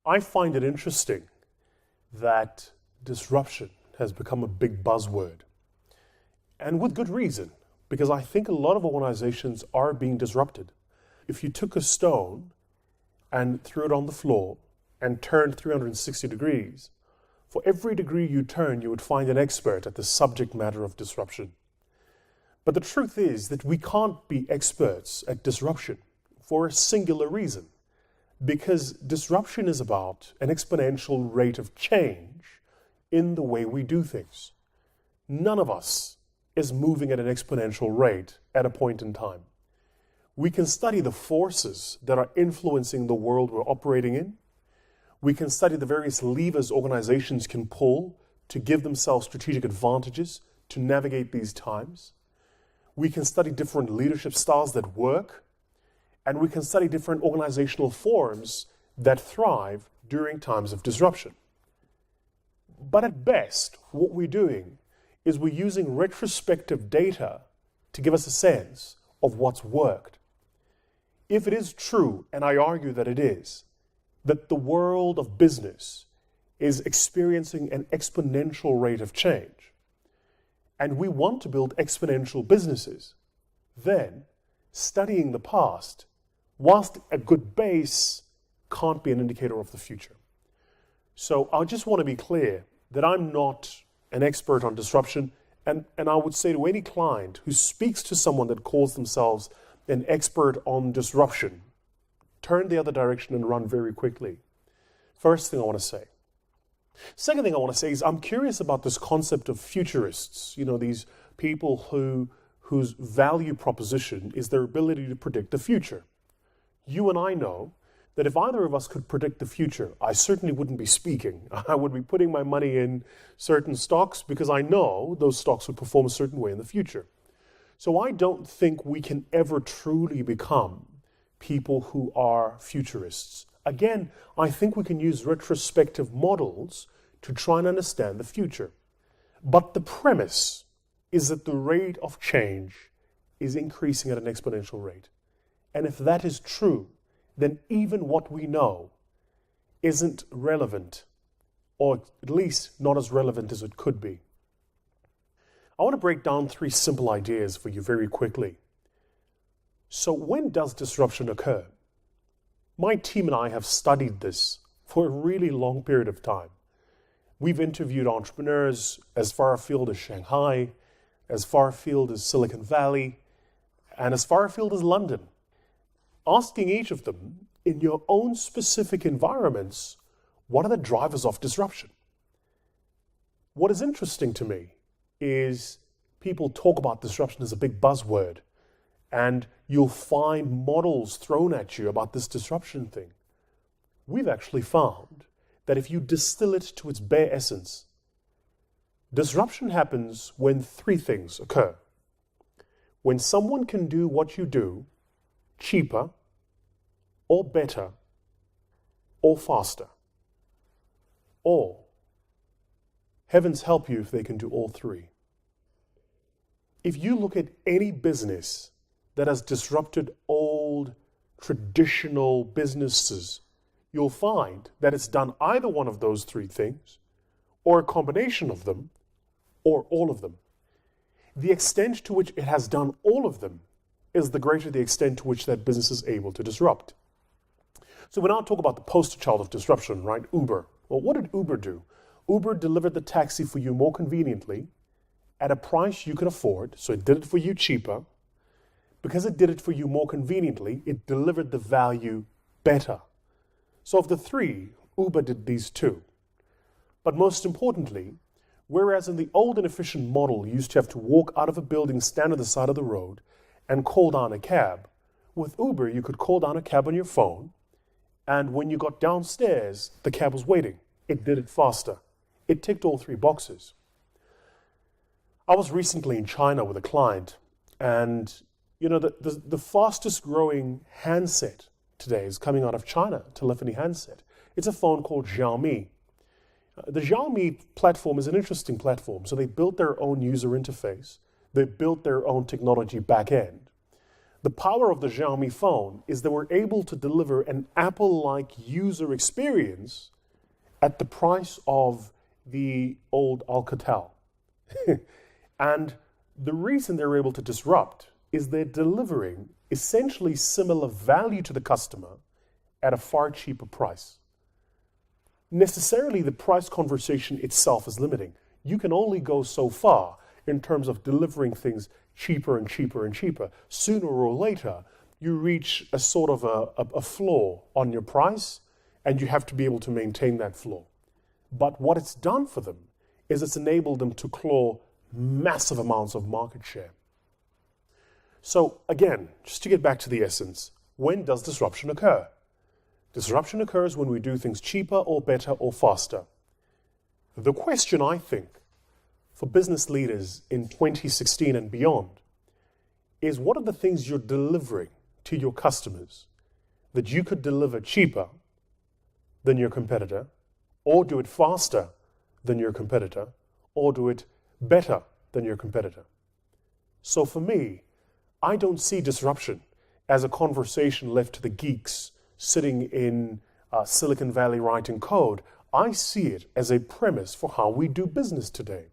I find it interesting that disruption has become a big buzzword, and with good reason, because I think a lot of organizations are being disrupted. If you took a stone and threw it on the floor and turned 360 degrees, for every degree you turn, you would find an expert at the subject matter of disruption. But the truth is that we can't be experts at disruption for a singular reason, because disruption is about an exponential rate of change in the way we do things. None of us is moving at an exponential rate at a point in time. We can study the forces that are influencing the world we're operating in. We can study the various levers organizations can pull to give themselves strategic advantages to navigate these times. We can study different leadership styles that work, and we can study different organizational forms that thrive during times of disruption. But at best, what we're doing is we're using retrospective data to give us a sense of what's worked. If it is true, and I argue that it is, that the world of business is experiencing an exponential rate of change, and we want to build exponential businesses, then studying the past, whilst a good base, can't be an indicator of the future. So I just want to be clear that I'm not an expert on disruption, and I would say to any client who speaks to someone that calls themselves an expert on disruption, turn the other direction and run very quickly. First thing I want to say. Second thing I want to say is I'm curious about this concept of futurists, these people whose value proposition is their ability to predict the future. You and I know that if either of us could predict the future, I certainly wouldn't be speaking. I would be putting my money in certain stocks because I know those stocks would perform a certain way in the future. So I don't think we can ever truly become people who are futurists. Again, I think we can use retrospective models to try and understand the future. But the premise is that the rate of change is increasing at an exponential rate. And if that is true, then even what we know isn't relevant, or at least not as relevant as it could be. I want to break down 3 simple ideas for you very quickly. So when does disruption occur? My team and I have studied this for a really long period of time. We've interviewed entrepreneurs as far afield as Shanghai, as far afield as Silicon Valley, and as far afield as London, asking each of them, in your own specific environments, what are the drivers of disruption? What is interesting to me is people talk about disruption as a big buzzword, and you'll find models thrown at you about this disruption thing. We've actually found that if you distill it to its bare essence, disruption happens when 3 things occur. When someone can do what you do cheaper, or better, or faster. Or, heavens help you if they can do all 3. If you look at any business that has disrupted old, traditional businesses, you'll find that it's done either one of those 3 things, or a combination of them, or all of them. The extent to which it has done all of them is the greater the extent to which that business is able to disrupt. So we now talk about the poster child of disruption, right? Uber. Well, what did Uber do? Uber delivered the taxi for you more conveniently at a price you could afford, so it did it for you cheaper. Because it did it for you more conveniently, it delivered the value better. So of the 3, Uber did these 2. But most importantly, whereas in the old and efficient model you used to have to walk out of a building, stand on the side of the road, and call down a cab, with Uber you could call down a cab on your phone, and when you got downstairs, the cab was waiting. It did it faster. It ticked all 3 boxes. I was recently in China with a client, and the fastest growing handset today is coming out of China, telephony handset. It's a phone called Xiaomi. The Xiaomi platform is an interesting platform. So they built their own user interface. They built their own technology back end. The power of the Xiaomi phone is that we're able to deliver an Apple-like user experience at the price of the old Alcatel. And the reason they're able to disrupt is they're delivering essentially similar value to the customer at a far cheaper price. Necessarily, the price conversation itself is limiting. You can only go so far in terms of delivering things cheaper and cheaper and cheaper. Sooner or later, you reach a sort of a floor on your price, and you have to be able to maintain that floor. But what it's done for them is it's enabled them to claw massive amounts of market share. So again, just to get back to the essence, when does disruption occur? Disruption occurs when we do things cheaper or better or faster. The question, I think, for business leaders in 2016 and beyond is, what are the things you're delivering to your customers that you could deliver cheaper than your competitor, or do it faster than your competitor, or do it better than your competitor? So for me, I don't see disruption as a conversation left to the geeks sitting in Silicon Valley writing code. I see it as a premise for how we do business today.